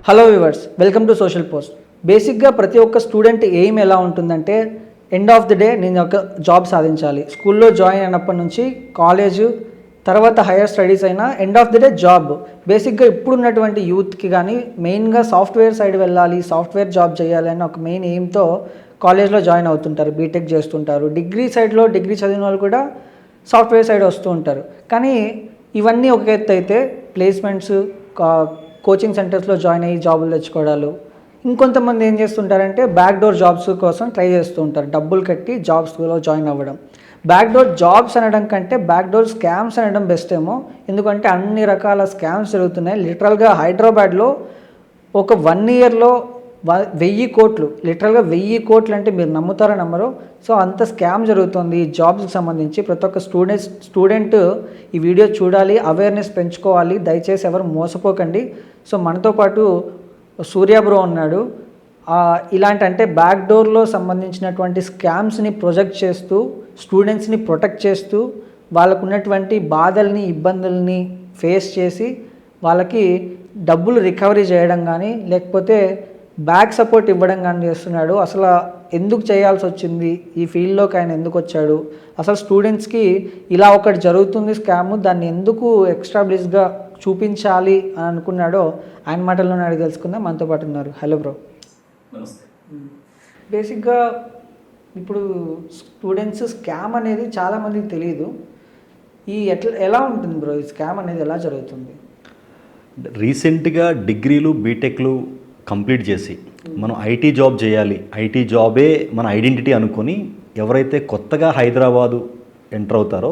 Hello viewers, welcome to social post. బేసిక్గా ప్రతి ఒక్క స్టూడెంట్ ఎయిమ్ ఎలా ఉంటుందంటే ఎండ్ ఆఫ్ ది డే నేను ఒక జాబ్ సాధించాలి. స్కూల్లో జాయిన్ అయినప్పటి నుంచి కాలేజు తర్వాత హైయర్ స్టడీస్ అయినా end of the day job. బేసిక్గా ఇప్పుడున్నటువంటి యూత్కి కానీ మెయిన్గా సాఫ్ట్వేర్ సైడ్ వెళ్ళాలి, సాఫ్ట్వేర్ జాబ్ చేయాలి అని ఒక మెయిన్ ఎయిమ్తో కాలేజ్లో జాయిన్ అవుతుంటారు, బీటెక్ చేస్తుంటారు. డిగ్రీ సైడ్లో డిగ్రీ చదివిన వాళ్ళు కూడా సాఫ్ట్వేర్ సైడ్ వస్తూ ఉంటారు. కానీ ఇవన్నీ ఒక ఎత్తు అయితే ప్లేస్మెంట్స్, కోచింగ్ సెంటర్స్లో జాయిన్ అయ్యి జాబులు తెచ్చుకోవడాలు, ఇంకొంతమంది ఏం చేస్తుంటారంటే బ్యాక్ డోర్ జాబ్స్ కోసం ట్రై చేస్తూ ఉంటారు, డబ్బులు కట్టి జాబ్స్లో జాయిన్ అవ్వడం. బ్యాక్ డోర్ జాబ్స్ అనడం కంటే బ్యాక్ డోర్ స్కామ్స్ అనడం బెస్ట్ ఏమో. ఎందుకంటే అన్ని రకాల స్కామ్స్ జరుగుతున్నాయి. లిటరల్గా హైదరాబాద్లో ఒక 1 ఇయర్లో 1000 కోట్లు, లిటరల్గా 1000 కోట్లు అంటే మీరు నమ్ముతారో నమ్మరు. సో అంత స్కామ్ జరుగుతుంది ఈ జాబ్స్కి సంబంధించి. ప్రతి ఒక్క స్టూడెంట్ ఈ వీడియో చూడాలి, అవేర్నెస్ పెంచుకోవాలి. దయచేసి ఎవరు మోసపోకండి. సో మనతో పాటు సూర్య బ్రో ఉన్నాడు. ఇలాంటి అంటే బ్యాక్ డోర్లో సంబంధించినటువంటి స్కామ్స్ని ప్రొజెక్ట్ చేస్తూ స్టూడెంట్స్ని ప్రొటెక్ట్ చేస్తూ వాళ్ళకు ఉన్నటువంటి బాధల్ని, ఇబ్బందుల్ని ఫేస్ చేసి వాళ్ళకి డబ్బులు రికవరీ చేయడం కానీ లేకపోతే బ్యాక్ సపోర్ట్ ఇవ్వడం కానీ చేస్తున్నాడు. అసలు ఎందుకు చేయాల్సి వచ్చింది, ఈ ఫీల్డ్లోకి ఆయన ఎందుకు వచ్చాడు, అసలు స్టూడెంట్స్కి ఇలా ఒకటి జరుగుతుంది స్కామ్, దాన్ని ఎందుకు ఎక్స్ట్రాబ్లిష్గా చూపించాలి అని అనుకున్నాడో ఆయన మాటల్లోనే అడిగి తెలుసుకుందాం. మనతో పాటు ఉన్నారు. Hello bro. నమస్తే. బేసిక్గా ఇప్పుడు స్టూడెంట్స్ స్కామ్ అనేది చాలామందికి తెలియదు. ఎలా ఉంటుంది బ్రో ఈ స్కామ్ అనేది, ఎలా జరుగుతుంది? రీసెంట్గా డిగ్రీలు బీటెక్లు కంప్లీట్ చేసి మనం ఐటీ జాబ్ చేయాలి, ఐటీ జాబే మన ఐడెంటిటీ అనుకొని ఎవరైతే కొత్తగా హైదరాబాదు ఎంటర్ అవుతారో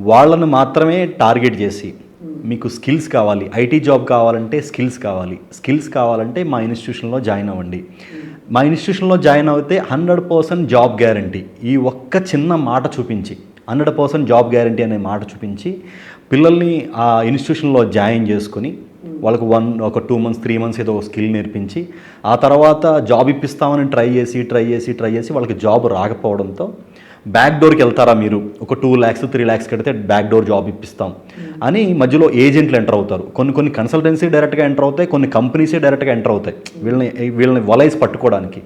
వాళ్ళను మాత్రమే టార్గెట్ చేసి మీకు స్కిల్స్ కావాలి, ఐటీ జాబ్ కావాలంటే స్కిల్స్ కావాలంటే మా ఇన్స్టిట్యూషన్లో జాయిన్ అవ్వండి, మా ఇన్స్టిట్యూషన్లో జాయిన్ అవుతే 100% జాబ్ గ్యారంటీ, ఈ ఒక్క చిన్న మాట చూపించి 100% జాబ్ గ్యారంటీ అనే మాట చూపించి పిల్లల్ని ఆ ఇన్స్టిట్యూషన్లో జాయిన్ చేసుకొని వాళ్ళకు ఒక 2 months 3 months ఏదో స్కిల్ నేర్పించి ఆ తర్వాత జాబ్ ఇప్పిస్తామని ట్రై చేసి వాళ్ళకి జాబ్ రాకపోవడంతో బ్యాక్ డోర్కి వెళ్తారా మీరు, ఒక 2 lakhs 3 lakhs కడితే బ్యాక్ డోర్ జాబ్ ఇప్పిస్తాం అని మధ్యలో ఏజెంట్లు ఎంటర్ అవుతారు. కొన్ని కన్సల్టెన్సీ డైరెక్ట్గా ఎంటర్ అవుతాయి, కొన్ని కంపెనీసే డైరెక్ట్గా ఎంటర్ అవుతాయి వీళ్ళని వలైస్ పట్టుకోవడానికి.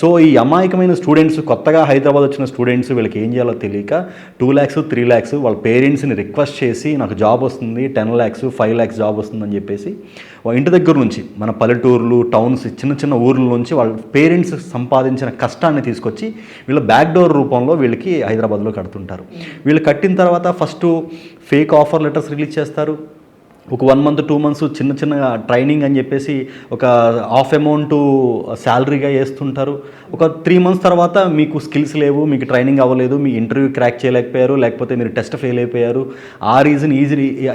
సో ఈ అమాయకమైన స్టూడెంట్స్, కొత్తగా హైదరాబాద్ వచ్చిన స్టూడెంట్స్ వీళ్ళకి ఏం చేయాలో తెలియక 2 lakhs 3 lakhs వాళ్ళ పేరెంట్స్ని రిక్వెస్ట్ చేసి నాకు జాబ్ వస్తుంది, 10 lakhs 5 lakhs జాబ్ వస్తుందని చెప్పేసి ఇంటి దగ్గర నుంచి మన పల్లెటూర్లు, టౌన్స్, చిన్న ఊర్ల నుంచి వాళ్ళ పేరెంట్స్ సంపాదించిన కష్టాన్ని తీసుకొచ్చి వీళ్ళ బ్యాక్ డోర్ రూపంలో వీళ్ళకి హైదరాబాద్లో కడుతుంటారు. వీళ్ళు కట్టిన తర్వాత first fake offer letters release చేస్తారు. ఒక 1 month 2 months చిన్న ట్రైనింగ్ అని చెప్పేసి ఒక హాఫ్ అమౌంట్ శాలరీగా వేస్తుంటారు. ఒక 3 months తర్వాత మీకు స్కిల్స్ లేవు, మీకు ట్రైనింగ్ అవ్వలేదు, మీ ఇంటర్వ్యూ క్రాక్ చేయలేకపోయారు, లేకపోతే మీరు టెస్ట్ ఫెయిల్ అయిపోయారు,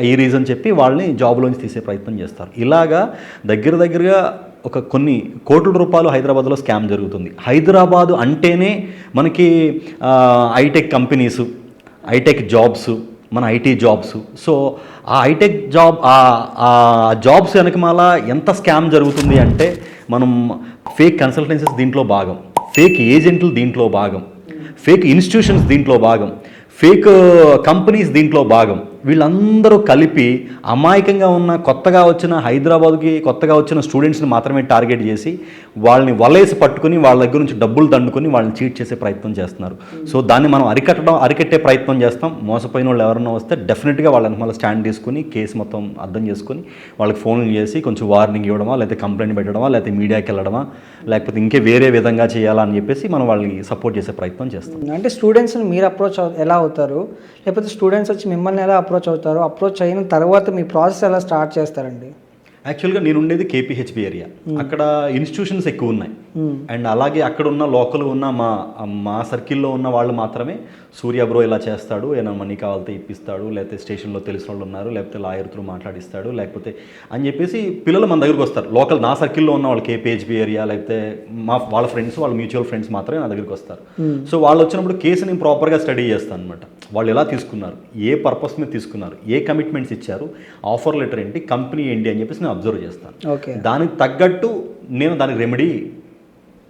ఈ రీజన్ చెప్పి వాళ్ళని జాబ్లోంచి తీసే ప్రయత్నం చేస్తారు. ఇలాగా దగ్గరగా ఒక కొన్ని కోట్ల రూపాయలు హైదరాబాద్లో స్కామ్ జరుగుతుంది. హైదరాబాదు అంటేనే మనకి ఐటెక్ కంపెనీసు, ఐటెక్ జాబ్స్, మన ఐటీ జాబ్స్. సో ఆ ఐటెక్ జాబ్స్ వెనకమాల ఎంత స్కామ్ జరుగుతుంది అంటే మనం ఫేక్ కన్సల్టెన్సీస్ దీంట్లో భాగం, ఫేక్ ఏజెంట్లు దీంట్లో భాగం, ఫేక్ ఇన్స్టిట్యూషన్స్ దీంట్లో భాగం, ఫేక్ కంపెనీస్ దీంట్లో భాగం. వీళ్ళందరూ కలిపి అమాయకంగా ఉన్న కొత్తగా వచ్చిన హైదరాబాద్కి కొత్తగా వచ్చిన స్టూడెంట్స్ని మాత్రమే టార్గెట్ చేసి వాళ్ళని వలేసి పట్టుకుని వాళ్ళ దగ్గర నుంచి డబ్బులు దండుకొని వాళ్ళని చీట్ చేసే ప్రయత్నం చేస్తున్నారు. సో దాన్ని మనం అరికట్టే ప్రయత్నం చేస్తాం. మోసపోయిన వాళ్ళు ఎవరైనా వస్తే డెఫినెట్గా వాళ్ళని మళ్ళీ స్టాండ్ తీసుకుని కేసు మొత్తం అర్థం చేసుకుని వాళ్ళకి ఫోన్లు చేసి కొంచెం వార్నింగ్ ఇవ్వడమా, లేకపోతే కంప్లైంట్ పెట్టడమా, లేకపోతే మీడియాకి వెళ్ళడమా, లేకపోతే ఇంకే వేరే విధంగా చేయాలా అని చెప్పేసి మనం వాళ్ళని సపోర్ట్ చేసే ప్రయత్నం చేస్తాం. అంటే స్టూడెంట్స్ని మీరు అప్రోచ్ ఎలా అవుతారు, లేకపోతే స్టూడెంట్స్ వచ్చి మిమ్మల్ని ఎలా అప్రోచ్ అవుతారు, అప్రోచ్ అయిన తర్వాత మీ ప్రాసెస్ ఎలా స్టార్ట్ చేస్తారండి? యాక్చువల్గా నేను ఉండేది కేపీహెచ్బి ఏరియా, అక్కడ ఇన్స్టిట్యూషన్స్ ఎక్కువ ఉన్నాయి. అండ్ అలాగే అక్కడ ఉన్న లోకల్ ఉన్న మా సర్కిల్లో ఉన్న వాళ్ళు మాత్రమే సూర్య బ్రో ఇలా చేస్తాడు, ఏమైనా మనీ కావాలితే ఇప్పిస్తాడు, లేకపోతే స్టేషన్లో తెలిసిన వాళ్ళు ఉన్నారు, లేకపోతే లాయర్ త్రూ మాట్లాడిస్తాడు, లేకపోతే అని చెప్పేసి పిల్లలు మన దగ్గరకు వస్తారు. లోకల్ నా సర్కిల్లో ఉన్న వాళ్ళు కేపీహెచ్బి ఏరియా, లేకపోతే వాళ్ళ ఫ్రెండ్స్, వాళ్ళ మ్యూచువల్ ఫ్రెండ్స్ మాత్రమే నా దగ్గరికి వస్తారు. సో వాళ్ళు వచ్చినప్పుడు కేసు నేను ప్రాపర్గా స్టడీ చేస్తాను అనమాట. వాళ్ళు ఎలా తీసుకున్నారు, ఏ పర్పస్ మీద తీసుకున్నారు, ఏ కమిట్మెంట్స్ ఇచ్చారు, ఆఫర్ లెటర్ ఏంటి, కంపెనీ ఏంటి అని చెప్పేసి నేను అబ్జర్వ్ చేస్తాను. దానికి తగ్గట్టు నేను దానికి రెమెడీ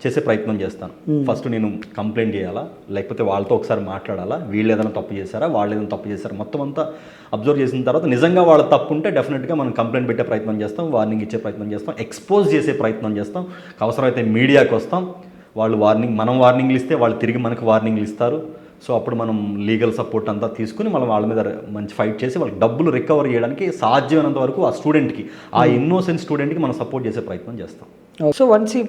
చేసే ప్రయత్నం చేస్తాను. ఫస్ట్ నేను కంప్లైంట్ చేయాలా, లేకపోతే వాళ్ళతో ఒకసారి మాట్లాడాలా, వీళ్ళు ఏదైనా తప్పు చేశారా, వాళ్ళు ఏదైనా తప్పు చేశారా, మొత్తం అంతా అబ్జర్వ్ చేసిన తర్వాత నిజంగా వాళ్ళ తప్పు ఉంటే డెఫినెట్గా మనం కంప్లైంట్ పెట్టే ప్రయత్నం చేస్తాం, వార్నింగ్ ఇచ్చే ప్రయత్నం చేస్తాం, ఎక్స్పోజ్ చేసే ప్రయత్నం చేస్తాం, అవసరమైతే మీడియాకి వస్తాం. వాళ్ళు మనం వార్నింగ్లు ఇస్తే వాళ్ళు తిరిగి మనకు వార్నింగ్లు ఇస్తారు. సో అప్పుడు మనం లీగల్ సపోర్ట్ అంతా తీసుకుని మనం వాళ్ళ మీద మంచి ఫైట్ చేసి వాళ్ళకి డబ్బులు రికవర్ చేయడానికి సాధ్యమైనంత వరకు ఆ స్టూడెంట్కి, ఆ ఇన్నోసెంట్ స్టూడెంట్కి మనం సపోర్ట్ చేసే ప్రయత్నం చేస్తాం. సో వన్స్ ఈ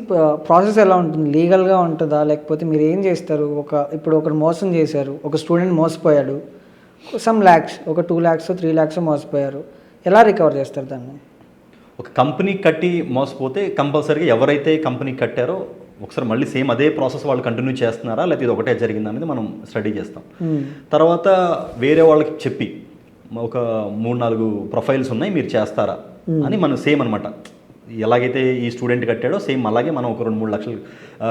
ప్రాసెస్ ఎలా ఉంటుంది, లీగల్గా ఉంటుందా, లేకపోతే మీరు ఏం చేస్తారు? ఇప్పుడు ఒకరు మోసం చేశారు, ఒక స్టూడెంట్ మోసపోయాడు, సమ్ ల్యాక్స్, ఒక 2 lakhs 3 lakhs మోసపోయారు, ఎలా రికవర్ చేస్తారు దాన్ని? ఒక కంపెనీ కట్టి మోసపోతే కంపల్సరీగా ఎవరైతే కంపెనీ కట్టారో ఒకసారి మళ్ళీ సేమ్ అదే ప్రాసెస్ వాళ్ళు కంటిన్యూ చేస్తున్నారా, లేకపోతే ఇది ఒకటే జరిగిందా అనేది మనం స్టడీ చేస్తాం. తర్వాత వేరే వాళ్ళకి చెప్పి ఒక 3-4 ప్రొఫైల్స్ ఉన్నాయి, మీరు చేస్తారా అని మనం సేమ్ అనమాట, ఎలాగైతే ఈ స్టూడెంట్ కట్టాడో సేమ్ అలాగే మనం ఒక 2-3 లక్షలు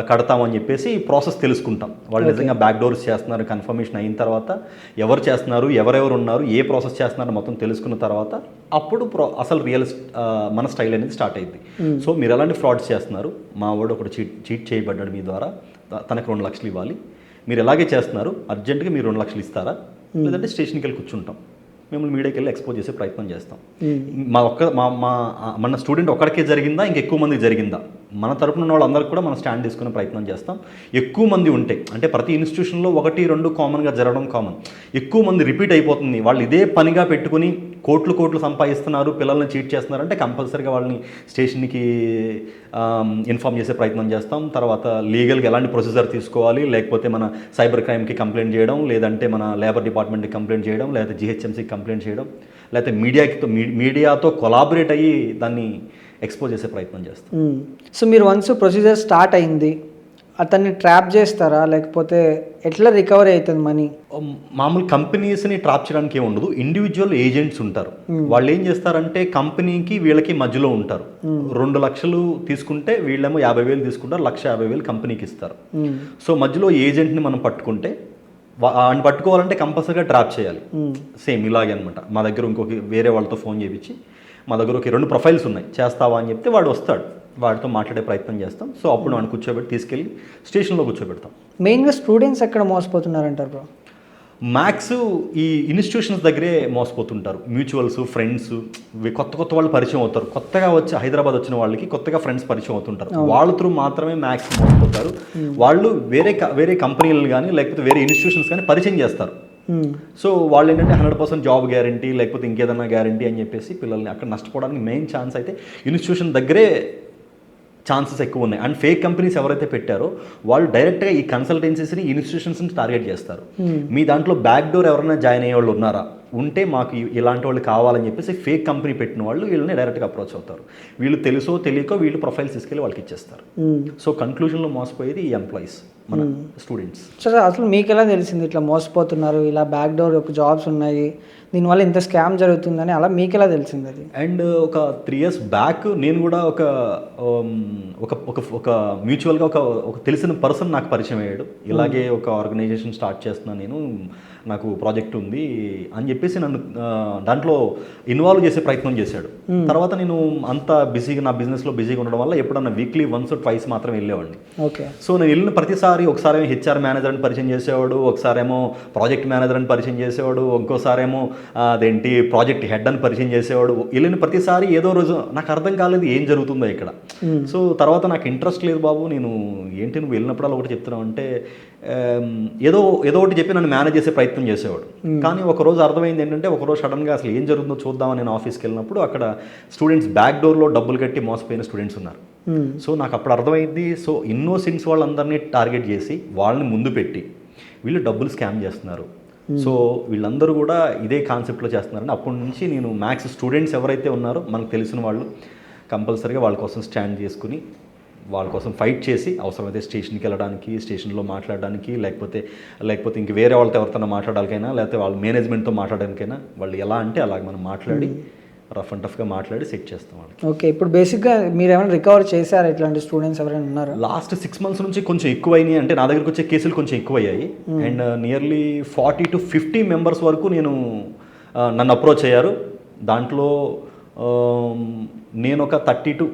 కడతామని చెప్పేసి ఈ ప్రాసెస్ తెలుసుకుంటాం. వాళ్ళు నిజంగా బ్యాక్ డోర్స్ చేస్తున్నారు కన్ఫర్మేషన్ అయిన తర్వాత, ఎవరు చేస్తున్నారు, ఎవరెవరు ఉన్నారు, ఏ ప్రాసెస్ చేస్తున్నారు మొత్తం తెలుసుకున్న తర్వాత అప్పుడు అసలు మన స్టైల్ అనేది స్టార్ట్ అయింది. సో మీరు ఎలాంటి ఫ్రాడ్స్ చేస్తున్నారు, మా వాడు ఒకటి చీట్ చేయబడ్డాడు మీ ద్వారా, తనకు 2 లక్షలు ఇవ్వాలి, మీరు ఎలాగే చేస్తున్నారు, అర్జెంటుగా మీరు 2 లక్షలు ఇస్తారా, లేదంటే స్టేషన్కి వెళ్ళి కూర్చుంటాం, మిమ్మల్ని మీడియాకి వెళ్ళి ఎక్స్పోజ్ చేసే ప్రయత్నం చేస్తాం. మన స్టూడెంట్ ఒక్కడికే జరిగిందా, ఇంకెక్కువ మందికి జరిగిందా, మన తరపున ఉన్న వాళ్ళందరికీ కూడా మనం స్టాండ్ తీసుకునే ప్రయత్నం చేస్తాం. ఎక్కువ మంది ఉంటే, అంటే ప్రతి ఇన్స్టిట్యూషన్లో 1-2 కామన్గా జరగడం కామన్, ఎక్కువ మంది రిపీట్ అయిపోతుంది, వాళ్ళు ఇదే పనిగా పెట్టుకుని కోట్లు సంపాదిస్తున్నారు, పిల్లల్ని చీట్ చేస్తున్నారు అంటే కంపల్సరీగా వాళ్ళని స్టేషన్కి ఇన్ఫామ్ చేసే ప్రయత్నం చేస్తాం. తర్వాత లీగల్గా ఎలాంటి ప్రొసీజర్ తీసుకోవాలి, లేకపోతే మన సైబర్ క్రైమ్కి కంప్లైంట్ చేయడం, లేదంటే మన లేబర్ డిపార్ట్మెంట్కి కంప్లైంట్ చేయడం, లేకపోతే జిహెచ్ఎంసీకి కంప్లైంట్ చేయడం, లేకపోతే మీడియాతో కొలాబరేట్ అయ్యి దాన్ని ఎక్స్పోజ్ చేసే ప్రయత్నం చేస్తాం. సో మీరు వన్స్ ప్రొసీజర్ స్టార్ట్ అయింది, అతన్ని ట్రాప్ చేస్తారా, లేకపోతే ఎట్లా రికవర్ అవుతుంది మనీ? మామూలు కంపెనీస్ని ట్రాప్ చేయడానికి ఏమి ఉండదు, ఇండివిజువల్ ఏజెంట్స్ ఉంటారు. వాళ్ళు ఏం చేస్తారంటే కంపెనీకి వీళ్ళకి మధ్యలో ఉంటారు. 2 లక్షలు తీసుకుంటే వీళ్ళేమో 50,000 తీసుకుంటారు, 1,50,000 కంపెనీకి ఇస్తారు. సో మధ్యలో ఏజెంట్ని మనం పట్టుకుంటే, ఆయన పట్టుకోవాలంటే కంపల్సరీగా ట్రాప్ చేయాలి. సేమ్ ఇలాగే అనమాట. మా దగ్గర ఇంకొక వేరే వాళ్ళతో ఫోన్ చేయించి, మా దగ్గర ఒక 2 ప్రొఫైల్స్ ఉన్నాయి, చేస్తావా అని చెప్తే వాడు వస్తాడు, వాడితో మాట్లాడే ప్రయత్నం చేస్తాం. సో అప్పుడు వాడిని కూర్చోబెట్టి తీసుకెళ్ళి స్టేషన్లో కూర్చోబెడతాం. మెయిన్గా స్టూడెంట్స్ ఎక్కడ మోసపోతున్నారంటారు బ్రో? మ్యాథ్స్ ఈ ఇన్స్టిట్యూషన్స్ దగ్గరే మోసపోతుంటారు. మ్యూచువల్స్, ఫ్రెండ్స్, కొత్త వాళ్ళు పరిచయం అవుతారు. కొత్తగా వచ్చి హైదరాబాద్ వచ్చిన వాళ్ళకి కొత్తగా ఫ్రెండ్స్ పరిచయం అవుతుంటారు. వాళ్ళ త్రూ మాత్రమే మ్యాథ్స్ మోసపోతారు. వాళ్ళు వేరే కంపెనీలు కానీ లేకపోతే వేరే ఇన్స్టిట్యూషన్స్ కానీ పరిచయం చేస్తారు. సో వాళ్ళు ఏంటంటే 100% జాబ్ గ్యారంటీ, లేకపోతే ఇంకేదన్నా గ్యారంటీ అని చెప్పేసి పిల్లల్ని అక్కడ నష్టపోవడానికి మెయిన్ ఛాన్స్ అయితే ఇన్స్టిట్యూషన్ దగ్గరే ఛాన్సెస్ ఎక్కువ ఉన్నాయి. అండ్ ఫేక్ కంపెనీస్ ఎవరైతే పెట్టారో వాళ్ళు డైరెక్ట్గా ఈ కన్సల్టెన్సీస్ని, ఇన్స్టిట్యూషన్స్ని టార్గెట్ చేస్తారు. మీ దాంట్లో బ్యాక్ డోర్ ఎవరైనా జాయిన్ అయ్యే వాళ్ళు ఉన్నారా, ఉంటే మాకు ఇలాంటి వాళ్ళు కావాలని చెప్పేసి ఫేక్ కంపెనీ పెట్టిన వాళ్ళు వీళ్ళని డైరెక్ట్గా అప్రోచ్ అవుతారు. వీళ్ళు తెలుసో తెలియకో వీళ్ళు ప్రొఫైల్స్ తీసుకెళ్ళి వాళ్ళకి ఇచ్చేస్తారు. సో కన్క్లూజన్లో మోసపోయేది ఈ ఎంప్లాయీస్, మన స్టూడెంట్స్. సార్ అసలు మీకు ఎలా తెలిసింది ఇట్లా మోసపోతున్నారు, ఇలా బ్యాక్ డోర్ ఒక జాబ్స్ ఉన్నాయి, దీనివల్ల ఇంత స్కామ్ జరుగుతుందని అలా మీకు ఎలా తెలిసింది అది? అండ్ ఒక 3 years బ్యాక్ నేను కూడా ఒక మ్యూచువల్గా ఒక తెలిసిన పర్సన్ నాకు పరిచయం అయ్యాడు. ఇలాగే ఒక ఆర్గనైజేషన్ స్టార్ట్ చేస్తున్నాను నేను, నాకు ప్రాజెక్ట్ ఉంది అని చెప్పేసి నన్ను దాంట్లో ఇన్వాల్వ్ చేసే ప్రయత్నం చేశాడు. తర్వాత నేను అంత బిజీగా, నా బిజినెస్లో బిజీగా ఉండడం వల్ల ఎప్పుడన్నా వీక్లీ 1 or 2 మాత్రమే వెళ్ళేవాడిని. ఓకే. సో నేను వెళ్ళిన ప్రతిసారి ఒకసారి హెచ్ఆర్ మేనేజర్ అని పరిచయం చేసేవాడు, ఒకసారేమో ప్రాజెక్ట్ మేనేజర్ అని పరిచయం చేసేవాడు, ఇంకోసారేమో అదేంటి ప్రాజెక్ట్ హెడ్ అని పరిచయం చేసేవాడు. వెళ్ళిన ప్రతిసారి ఏదో రోజు నాకు అర్థం కాలేదు ఏం జరుగుతుందో ఇక్కడ. సో తర్వాత నాకు ఇంట్రెస్ట్ లేదు బాబు, నేను ఏంటి నువ్వు వెళ్ళినప్పుడు ఒకటి చెప్తున్నావు అంటే ఏదో ఒకటి చెప్పి నన్ను మేనేజ్ చేసే ప్రయత్నం చేసేవాడు. కానీ ఒకరోజు అర్థమైంది ఏంటంటే, ఒకరోజు సడన్గా అసలు ఏం జరుగుతుందో చూద్దామని నేను ఆఫీస్కి వెళ్ళినప్పుడు అక్కడ స్టూడెంట్స్ బ్యాక్ డోర్లో డబ్బులు కట్టి మోసపోయిన స్టూడెంట్స్ ఉన్నారు. సో నాకు అప్పుడు అర్థమైంది, సో ఇన్నోసెంట్స్ వాళ్ళందరినీ టార్గెట్ చేసి వాళ్ళని ముందు పెట్టి వీళ్ళు డబ్బులు స్కామ్ చేస్తున్నారు. సో వీళ్ళందరూ కూడా ఇదే కాన్సెప్ట్లో చేస్తున్నారని అప్పటి నుంచి నేను మ్యాథ్స్ స్టూడెంట్స్ ఎవరైతే ఉన్నారో మనకు తెలిసిన వాళ్ళు కంపల్సరీగా వాళ్ళ కోసం స్టాండ్ చేసుకుని వాళ్ళ కోసం ఫైట్ చేసి అవసరమైతే స్టేషన్కి వెళ్ళడానికి, స్టేషన్లో మాట్లాడడానికి, లేకపోతే ఇంక వేరే వాళ్ళతో ఎవరితో మాట్లాడానికైనా, లేకపోతే వాళ్ళ మేనేజ్మెంట్తో మాట్లాడడానికైనా వాళ్ళు ఎలా అంటే అలాగ మనం మాట్లాడి రఫ్ అండ్ టఫ్గా మాట్లాడి సెట్ చేస్తాం వాళ్ళకి. ఓకే. ఇప్పుడు బేసిక్గా మీరు ఏమైనా రికవర్ చేశారు ఇట్లాంటి స్టూడెంట్స్ ఎవరైనా ఉన్నారా? లాస్ట్ 6 months నుంచి కొంచెం ఎక్కువైనాయి, అంటే నా దగ్గరకు వచ్చే కేసులు కొంచెం ఎక్కువయ్యాయి. అండ్ నియర్లీ 40 to 50 members వరకు నన్ను అప్రోచ్ అయ్యారు. దాంట్లో నేను ఒక 30 to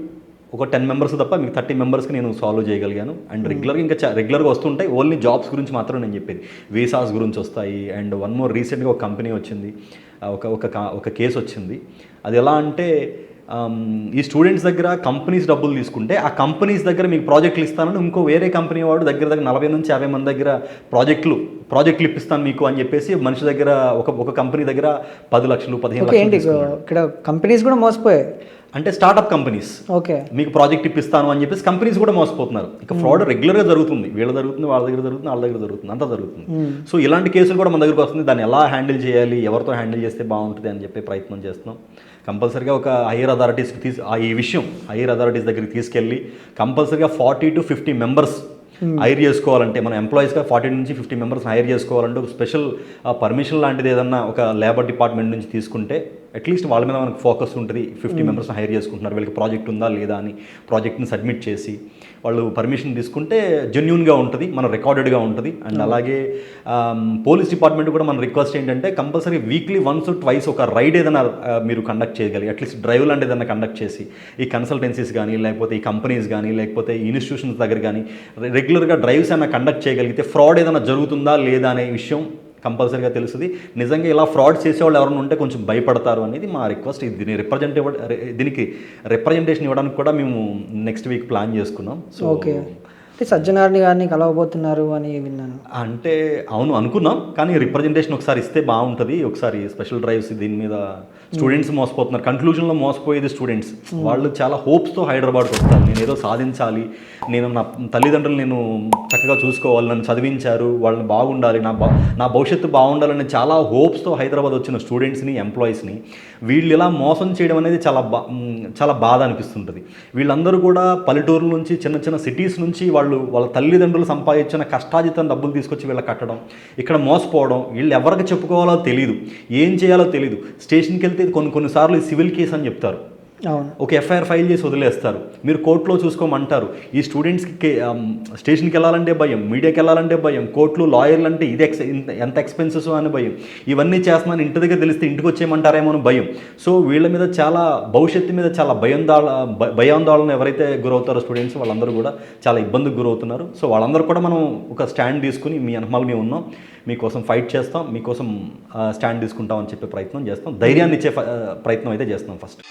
ఒక 10 మెంబర్స్ తప్ప మీకు 30 మెంబర్స్కి నేను సాల్వ్ చేయగలిగాను. అండ్ రెగ్యులర్గా ఇంకా రెగ్యులర్గా వస్తుంటాయి. ఓన్లీ జాబ్స్ గురించి మాత్రం నేను చెప్పేది. వీసాస్ గురించి వస్తాయి. అండ్ వన్ మోర్ రీసెంట్గా ఒక కంపెనీ వచ్చింది, ఒక కేసు వచ్చింది. అది ఎలా అంటే ఈ స్టూడెంట్స్ దగ్గర కంపెనీస్ డబ్బులు తీసుకుంటే ఆ కంపెనీస్ దగ్గర మీకు ప్రాజెక్టులు ఇస్తానని ఇంకో వేరే కంపెనీ వాడు దగ్గర 40 నుంచి 50 మంది దగ్గర ప్రాజెక్టులు ఇప్పిస్తాను మీకు అని చెప్పేసి మనిషి దగ్గర ఒక కంపెనీ దగ్గర 10 లక్షలు 15 ఏంటి లక్షలు ఇక్కడ కంపెనీస్ కూడా మోసపోయాయి. అంటే స్టార్ట్అప్ కంపెనీస్ ఓకే మీకు ప్రాజెక్ట్ ఇప్పిస్తాను అని చెప్పేసి కంపెనీస్ కూడా మోసపోతున్నారు. ఇక ఫ్రాడ్ రెగ్యులర్గా జరుగుతుంది. వీళ్ళ జరుగుతుంది, వాళ్ళ దగ్గర జరుగుతుంది, వాళ్ళ దగ్గర జరుగుతుంది, అంతా జరుగుతుంది. సో ఇలాంటి కేసులు కూడా మన దగ్గరకు వస్తుంది. దాన్ని ఎలా హ్యాండిల్ చేయాలి, ఎవరితో హ్యాండిల్ చేస్తే బాగుంటుంది అని చెప్పి ప్రయత్నం చేస్తున్నాం. కంపల్సరీగా ఒక హైయర్ అథారిటీస్కి ఈ విషయం హైయర్ అథారిటీస్ దగ్గరికి తీసుకెళ్ళి కంపల్సరీగా 40 to 50 మెంబర్స్ హైర్ చేసుకోవాలంటే, మన ఎంప్లాయీస్గా 40 నుంచి 50 మెంబర్స్ హైర్ చేసుకోవాలంటే ఒక స్పెషల్ పర్మిషన్ లాంటిది ఏదన్నా ఒక లేబర్ డిపార్ట్మెంట్ నుంచి తీసుకుంటే అట్లీస్ట్ వాళ్ళ మీద మనకు ఫోకస్ ఉంటుంది. 50 మెంబర్స్ని హైర్ చేసుకుంటున్నారు, వీళ్ళకి ప్రాజెక్ట్ ఉందా లేదా అని ప్రాజెక్ట్ని సబ్మిట్ చేసి వాళ్ళు పర్మిషన్ తీసుకుంటే జెన్యూన్గా ఉంటుంది, మన రికార్డెడ్గా ఉంటుంది. అండ్ అలాగే పోలీస్ డిపార్ట్మెంట్ కూడా మన రిక్వెస్ట్ ఏంటంటే కంపల్సరీ వీక్లీ వన్స్ ట్వైస్ ఒక రైడ్ ఏదైనా మీరు కండక్ట్ చేయగలిగి అట్లీస్ట్ డ్రైవ్ లాంటి ఏదైనా కండక్ట్ చేసి ఈ కన్సల్టెన్సీస్ కానీ లేకపోతే ఈ కంపెనీస్ కానీ లేకపోతే ఇన్స్టిట్యూషన్స్ దగ్గర కానీ రెగ్యులర్గా డ్రైవ్స్ అయినా కండక్ట్ చేయగలిగితే ఫ్రాడ్ ఏదైనా జరుగుతుందా లేదా అనే విషయం కంపల్సరీగా తెలుస్తుంది. నిజంగా ఇలా ఫ్రాడ్ చేసేవాళ్ళు ఎవరైనా ఉంటే కొంచెం భయపడతారు అనేది మా రిక్వెస్ట్. దీనికి రిప్రజెంటేషన్ ఇవ్వడానికి కూడా మేము నెక్స్ట్ వీక్ ప్లాన్ చేసుకున్నాం. సో ఓకే, అంటే సజ్జనార్ని గారిని కలవబోతున్నారు అని విన్నాను. అంటే అవును అనుకున్నాం, కానీ రిప్రజెంటేషన్ ఒకసారి ఇస్తే బాగుంటుంది. ఒకసారి స్పెషల్ డ్రైవ్స్ దీని మీద స్టూడెంట్స్ మోసపోతున్నారు. కన్క్లూజన్లో మోసపోయేది స్టూడెంట్స్. వాళ్ళు చాలా హోప్స్తో హైదరాబాద్కి వస్తారు. నేను ఏదో సాధించాలి, నేను నా తల్లిదండ్రులు నేను చక్కగా చూసుకోవాలి, నన్ను చదివించారు, వాళ్ళని బాగుండాలి, నా భవిష్యత్తు బాగుండాలని చాలా హోప్స్తో హైదరాబాద్ వచ్చిన స్టూడెంట్స్ని ఎంప్లాయీస్ని వీళ్ళు ఇలా మోసం చేయడం అనేది చాలా బాధ అనిపిస్తుంటుంది. వీళ్ళందరూ కూడా పల్లెటూరుల నుంచి చిన్న చిన్న సిటీస్ నుంచి వాళ్ళ తల్లిదండ్రులు సంపాదించిన కష్టాజితం డబ్బులు తీసుకొచ్చి వీళ్ళకి కట్టడం, ఇక్కడ మోసపోవడం, వీళ్ళు ఎవరికి చెప్పుకోవాలో తెలియదు, ఏం చేయాలో తెలియదు. స్టేషన్కి వెళ్తే కొన్నిసార్లు సివిల్ కేసు అని చెప్తారు, ఒక ఎఫ్ఐఆర్ ఫైల్ చేసి వదిలేస్తారు, మీరు కోర్టులో చూసుకోమంటారు. ఈ స్టూడెంట్స్కి స్టేషన్కి వెళ్ళాలంటే భయం, మీడియాకి వెళ్ళాలంటే భయం, కోర్టులు లాయర్లు అంటే ఎంత ఎక్స్పెన్సెస్ అని భయం. ఇవన్నీ చేస్తున్నాను ఇంటి దగ్గర తెలిస్తే ఇంటికి వచ్చేయమంటారేమో అని భయం. సో వీళ్ళ మీద చాలా భవిష్యత్తు మీద చాలా భయాందోళన ఎవరైతే గురవుతారో స్టూడెంట్స్ వాళ్ళందరూ కూడా చాలా ఇబ్బందికి గురవుతున్నారు. సో వాళ్ళందరూ కూడా మనం ఒక స్టాండ్ తీసుకుని మీ వెనకాల మేము ఉన్నాం, మీకోసం ఫైట్ చేస్తాం, మీకోసం స్టాండ్ తీసుకుంటాం అని చెప్పే ప్రయత్నం చేస్తాం. ధైర్యాన్ని ఇచ్చే ప్రయత్నం అయితే చేస్తాం ఫస్ట్.